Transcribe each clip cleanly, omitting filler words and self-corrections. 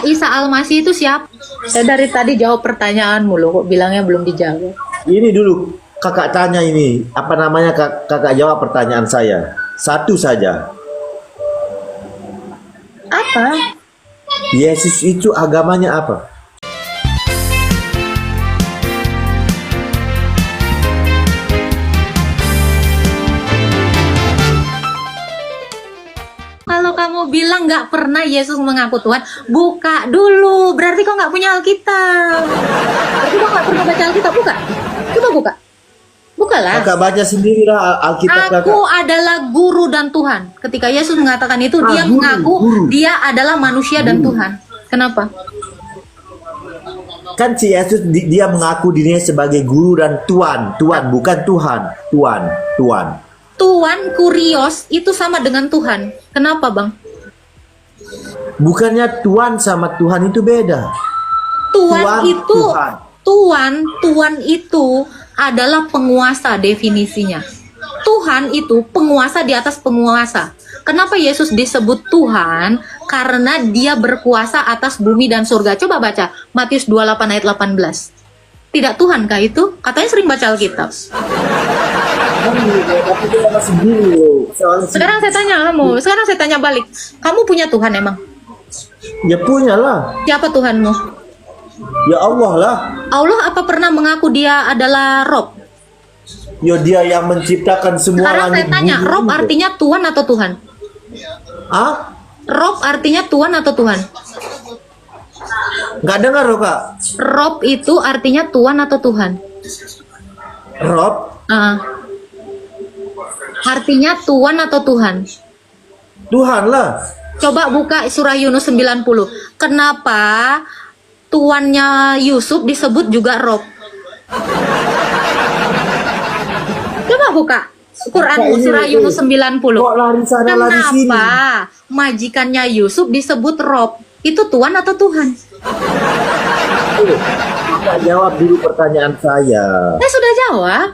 Isa Al-Masih itu siapa? Saya dari tadi jawab pertanyaanmu loh, kok bilangnya belum dijawab. Ini dulu kakak tanya ini, apa namanya kakak jawab pertanyaan saya. Satu saja. Apa? Yesus itu agamanya apa? Kalau kamu bilang nggak pernah Yesus mengaku Tuhan, buka dulu. Berarti kau nggak punya Alkitab. Berarti kau nggak pernah baca Alkitab, buka. Coba buka. Bukalah. Kakak baca sendirilah Alkitab kakak. Aku adalah guru dan Tuhan. Ketika Yesus mengatakan itu, dia Guru, mengaku guru. dia adalah manusia dan Tuhan. Kenapa? Kan si Yesus dia mengaku dirinya sebagai guru dan Tuhan. Tuhan bukan Tuhan. Tuhan. Tuhan Kurios itu sama dengan Tuhan. Kenapa, Bang? Bukannya Tuhan sama Tuhan itu beda. Tuhan itu Tuhan. Tuhan itu adalah penguasa definisinya. Tuhan itu penguasa di atas penguasa. Kenapa Yesus disebut Tuhan? Karena dia berkuasa atas bumi dan surga. Coba baca Matius 28 ayat 18. Tidak Tuhan kah itu? Katanya sering baca Alkitab. Sekarang saya tanya kamu, sekarang saya tanya balik. Kamu punya Tuhan emang? Ya punya lah. Siapa Tuhanmu? Ya Allah lah. Allah apa pernah mengaku dia adalah Rob? Ya dia yang menciptakan semua Sekarang saya langit tanya, bumi Rob itu. artinya Tuhan atau Tuhan? Ah? Rob artinya Tuhan atau Tuhan? Nggak dengar loh kak. Rob itu artinya Tuhan atau Tuhan? Rob? Artinya Tuhan atau Tuhan? Tuhan lah. Coba buka surah Yunus 90. Kenapa tuannya Yusuf disebut juga Rob? Coba buka Quranmu surah Yunus 90. Kok lari sana lari sini? Kenapa majikannya Yusuf disebut Rob? Itu Tuhan atau Tuhan? Kakak jawab dulu pertanyaan saya. Saya sudah jawab.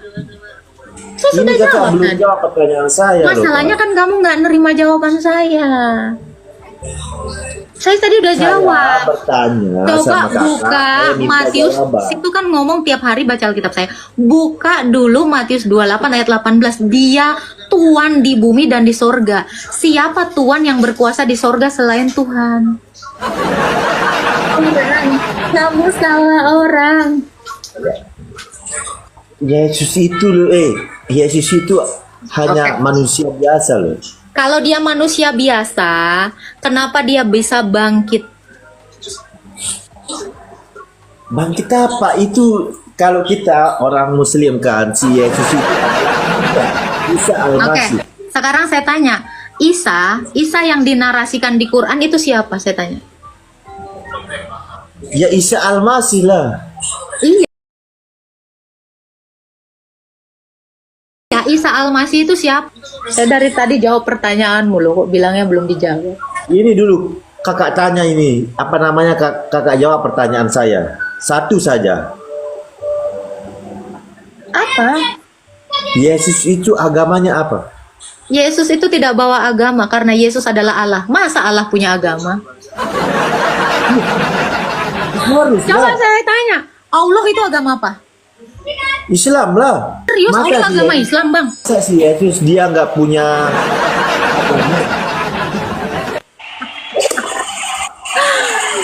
Saya sudah Ini kakak jawab belum kan? jawab pertanyaan saya. Masalahnya kan kamu nggak nerima jawaban saya. Saya tadi udah jawab. Bertanya Coba sama kakak, buka saya minta Matius. jawaban. Itu kan ngomong tiap hari baca Alkitab saya. Buka dulu Matius 28 ayat 18. Dia Tuhan di bumi dan di sorga. Siapa Tuhan yang berkuasa di sorga selain Tuhan? Kamu salah orang. Yesus itu loh, Yesus itu hanya manusia biasa loh. Kalau dia manusia biasa, kenapa dia bisa bangkit? Bangkit apa? Itu kalau kita orang Muslim kan, si Yesus itu Isa Al-Masih. Sekarang saya tanya, Isa yang dinarasikan di Quran itu siapa? Saya tanya. Ya Isa Al-Masih lah. Iya. Ya, Isa Al-Masih itu siapa? Saya dari tadi jawab pertanyaanmu loh, kok bilangnya belum dijawab. Ini dulu kakak tanya ini, apa namanya kakak jawab pertanyaan saya. Satu saja. Apa? Yesus itu agamanya apa? Yesus itu tidak bawa agama karena Yesus adalah Allah. Masa Allah punya agama? Harus Coba lah. saya tanya, Allah itu agama apa? Islam lah. Serius, Masa Allah si agama Yesus- Islam, Bang? Masa si Yesus dia nggak punya agama?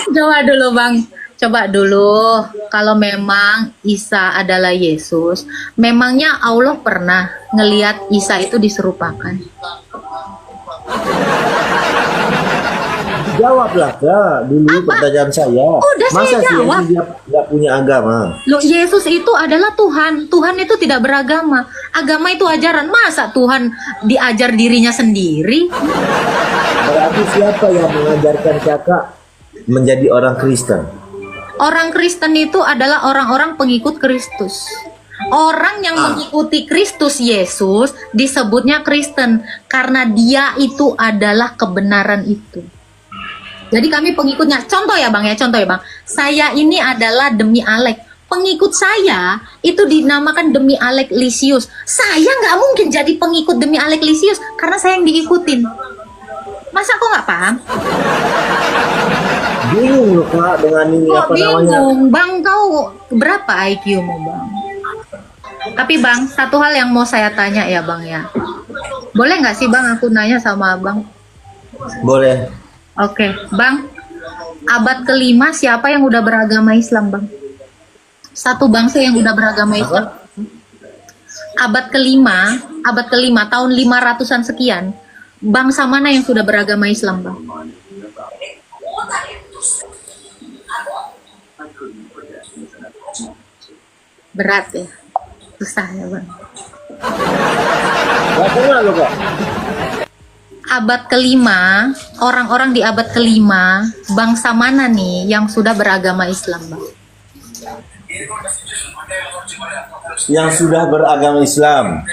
Coba dulu, Bang. Coba dulu. Kalau memang Isa adalah Yesus, memangnya Allah pernah ngelihat Isa itu diserupakan? Jawablah kak dulu pertanyaan saya. Udah Masa saya si jawab. Yesus dia nggak punya agama? Loh, Yesus itu adalah Tuhan. Tuhan itu tidak beragama. Agama itu ajaran. Masa Tuhan diajar dirinya sendiri? Berarti siapa yang mengajarkan kakak menjadi orang Kristen? Orang Kristen itu adalah orang-orang pengikut Kristus. Orang yang mengikuti Kristus Yesus disebutnya Kristen karena dia itu adalah kebenaran itu. Jadi kami pengikutnya. Contoh ya Bang. Saya ini adalah demi Alek. Pengikut saya itu dinamakan demi Alek Lisius. Saya nggak mungkin jadi pengikut demi Alek Lisius karena saya yang diikutin. Masa kok nggak paham? bingung loh Kak dengan ini Kok apa namanya. bingung? Bang, kau berapa IQ-mu, Bang? Tapi Bang, satu hal yang mau saya tanya ya Bang ya. Boleh nggak sih Bang aku nanya sama Abang? Boleh. Oke, Bang. Abad kelima siapa yang udah beragama Islam, Bang? Satu bangsa yang udah beragama Islam. Abad kelima tahun 500-an sekian. Bangsa mana yang sudah beragama Islam, Bang? Berat ya. Susah ya, Bang. Gak kenal loh Kak. Abad kelima, orang-orang di abad kelima, bangsa mana nih yang sudah beragama Islam, Bang? Yang sudah beragama Islam.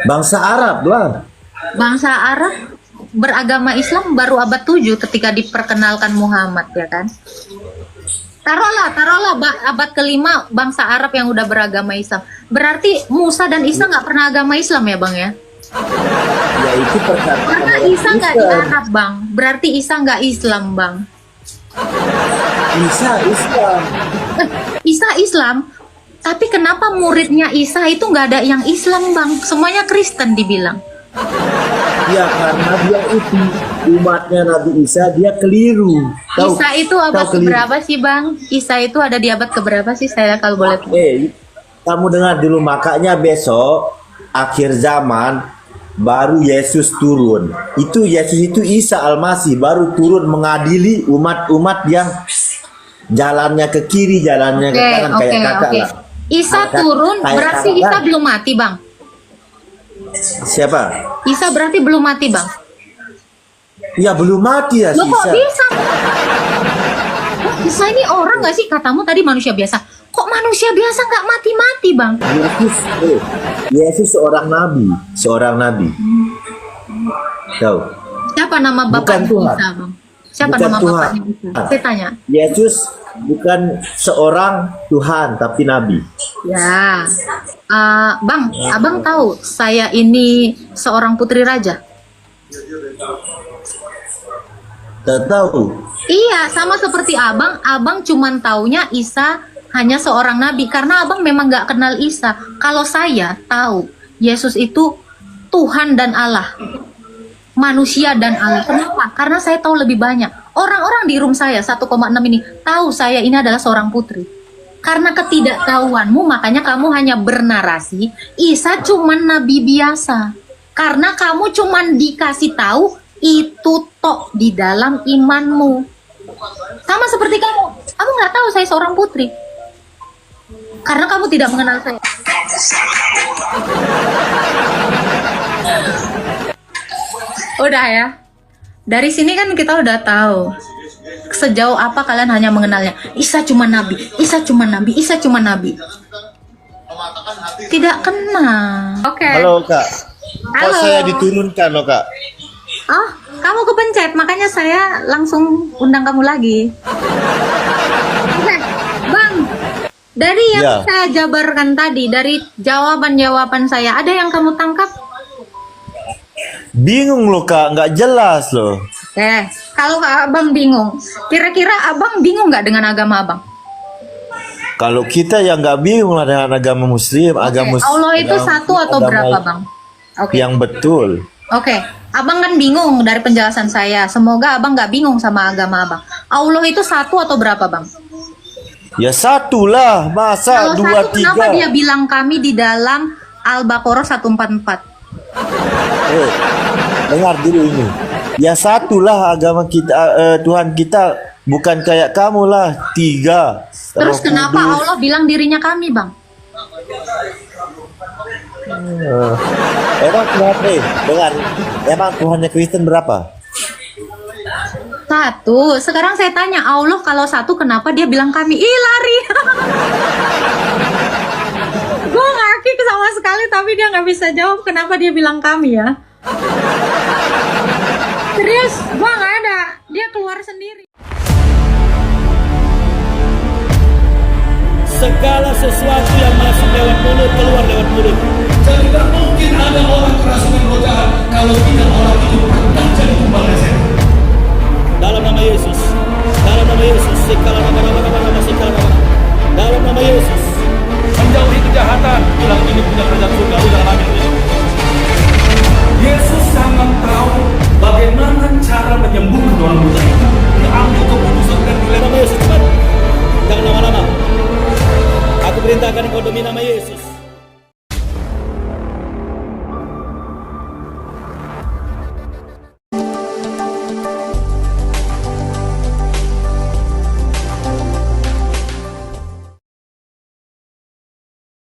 Bangsa Arab lah. Bangsa Arab beragama Islam baru abad 7 ketika diperkenalkan Muhammad, ya kan? Taruhlah abad kelima bangsa Arab yang udah beragama Islam. Berarti Musa dan Isa nggak pernah agama Islam ya Bang ya? Ya itu perkataan Karena orang Isa nggak di Kristen. Arab Bang. Berarti Isa nggak Islam Bang. Isa Islam. Isa Islam. Tapi kenapa muridnya Isa itu nggak ada yang Islam Bang? Semuanya Kristen dibilang. Ya karena dia itu umatnya Nabi Isa, dia keliru. Isa itu abad keliru. keberapa sih Bang? Isa itu ada di abad keberapa sih saya kalau boleh tahu? Kamu dengar dulu, makanya besok akhir zaman baru Yesus turun. Itu Yesus itu Isa Al-Masih baru turun mengadili umat-umat yang jalannya ke kiri, jalannya ke kanan kayak kakak lah. Isa turun Kayak berarti kakak Isa kan? belum mati Bang. Siapa? Isa berarti belum mati Bang. Ya belum mati ya si Loh kok Isa. bisa? Isa ini orang nggak sih? Katamu tadi manusia biasa. Kok manusia biasa nggak mati-mati Bang? Yesus seorang nabi. Tahu? Siapa nama Bukan bapaknya Tuhan. Isa Bang? Siapa Bukan nama Tuhan. bapaknya Isa? Saya tanya. Yesus bukan seorang Tuhan tapi nabi. Ya, Bang, Abang tahu saya ini seorang putri raja. Tak tahu. Iya, sama seperti Abang. Abang cuman taunya Isa hanya seorang nabi karena Abang memang nggak kenal Isa. Kalau saya tahu Yesus itu Tuhan dan Allah, manusia dan Allah. Kenapa? Karena saya tahu lebih banyak. Orang-orang di room saya 1,6 ini tahu saya ini adalah seorang putri. Karena ketidaktahuanmu, makanya kamu hanya bernarasi Isa cuman nabi biasa. Karena kamu cuman dikasih tahu itu tok di dalam imanmu. Sama seperti kamu nggak tahu saya seorang putri. Karena kamu tidak mengenal saya. Udah ya. Dari sini kan kita udah tahu sejauh apa kalian hanya mengenalnya. Isa cuma nabi, Isa cuma nabi, Isa cuma nabi. Tidak kenal. Oke. Halo Kak. Kok Halo. saya diturunkan loh Kak? Oh, kamu kepencet, makanya saya langsung undang kamu lagi. Oke, Bang. Dari yang Ya. saya jabarkan tadi, dari jawaban-jawaban saya, ada yang kamu tangkap? Bingung loh Kak, nggak jelas loh. Kalau Abang bingung, kira-kira Abang bingung nggak dengan agama Abang? Kalau kita yang nggak bingung lah dengan agama Muslim, agama Allah itu agama- satu atau agama berapa, Bang? Oke. Yang betul. Oke, Abang kan bingung dari penjelasan saya. Semoga Abang nggak bingung sama agama Abang. Allah itu satu atau berapa, Bang? Ya satu lah, masa Kalau dua satu, kenapa tiga. dia bilang kami di dalam Al-Baqarah 144? Dengar dulu ini. Ya satu lah agama kita, Tuhan kita bukan kayak kamu lah, tiga. Terus Roh kenapa Kudus. Allah bilang dirinya kami, Bang? Emang Tuhan dengar, emang Tuhannya Kristen berapa? Satu. Sekarang saya tanya, Allah kalau satu kenapa dia bilang kami? Ih, lari. Gue ngakik sama sekali tapi dia nggak bisa jawab kenapa dia bilang kami ya. Serius, gue nggak ada. Dia keluar sendiri. Segala sesuatu yang masuk lewat mulut keluar lewat mulut. Dan tidak mungkin ada orang kerasukan roh jahat kalau tidak orang itu pernah jadi tumbal setan. dalam surga, lu dalam amin. Yesus sangat tahu bagaimana cara menyembuhkan orang buta itu. Ambil keputusan dan mulai nama Yesus cepat. Jangan lama-lama. Aku perintahkan kau demi nama Yesus.